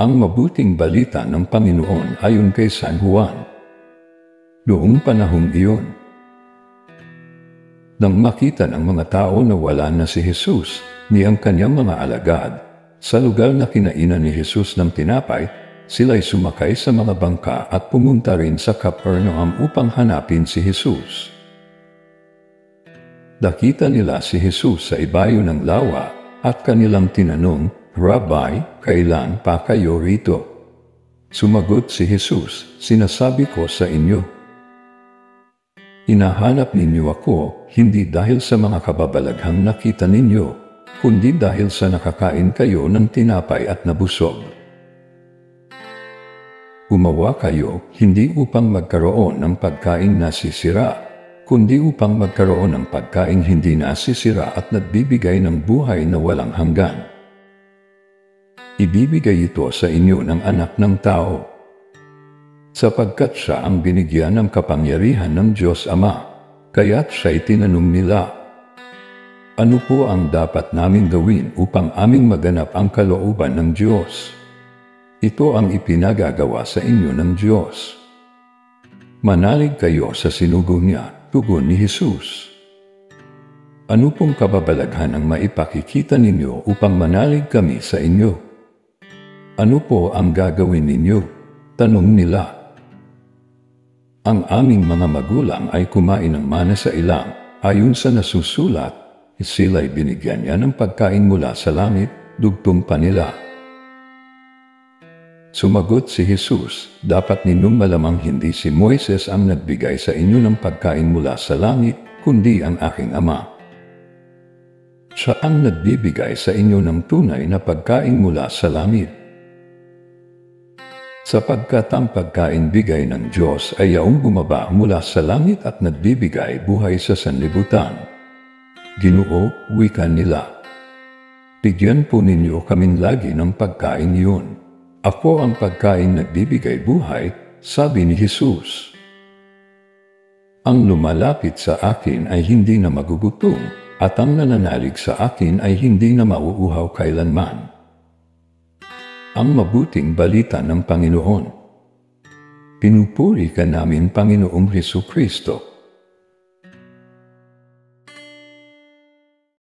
Ang mabuting balita ng Panginoon ayon kay San Juan. Noong panahong iyon, nang makita ng mga tao na wala na si Jesus ni ang kanyang mga alagad, sa lugar na kinainan ni Jesus ng tinapay, sila'y sumakay sa mga bangka at pumunta rin sa Capernaum upang hanapin si Jesus. Nakita nila si Jesus sa ibayo ng lawa at kanilang tinanong, "Rabbi, kailan pa kayo rito?" Sumagot si Jesus, "Sinasabi ko sa inyo, hinahanap ninyo ako hindi dahil sa mga kababalaghang nakita ninyo, kundi dahil sa nakakain kayo ng tinapay at nabusog. Gumawa kayo hindi upang magkaroon ng pagkaing nasisira, kundi upang magkaroon ng pagkaing hindi nasisira at nagbibigay ng buhay na walang hanggan. Ibibigay ito sa inyo ng Anak ng Tao, sapagkat siya ang binigyan ng kapangyarihan ng Diyos Ama. Kaya't siya'y tinanong nila, "Ano po ang dapat namin gawin upang aming maganap ang kalooban ng Diyos?" Ito ang ipinagagawa sa inyo ng Diyos. Manalig kayo sa sinugo niya, tugon ni Jesus. Ano pong kababalaghan ang maipakikita ninyo upang manalig kami sa inyo? Ano po ang gagawin ninyo? Tanong nila. Ang aming mga magulang ay kumain ng mana sa ilang, ayon sa nasusulat, sila'y binigyan niya ng pagkain mula sa langit, dugtong pa nila. Sumagot si Jesus, "Dapat ninyong malamang hindi si Moises ang nagbigay sa inyo ng pagkain mula sa langit, kundi ang aking Ama. Siya ang nagbibigay sa inyo ng tunay na pagkain mula sa langit. Sapagkat ang pagkain bigay ng Diyos ay yaong bumaba mula sa langit at nagbibigay buhay sa sanlibutan." Ginoo, wika nila, "Bigyan po ninyo kaming lagi ng pagkain iyon." "Ako ang pagkain nagbibigay buhay," sabi ni Jesus. "Ang lumalapit sa akin ay hindi na magugutom, at ang nananalig sa akin ay hindi na mauuhaw kailanman." Ang mabuting balita ng Panginoon. Pinupuri ka namin, Panginoong Hesukristo.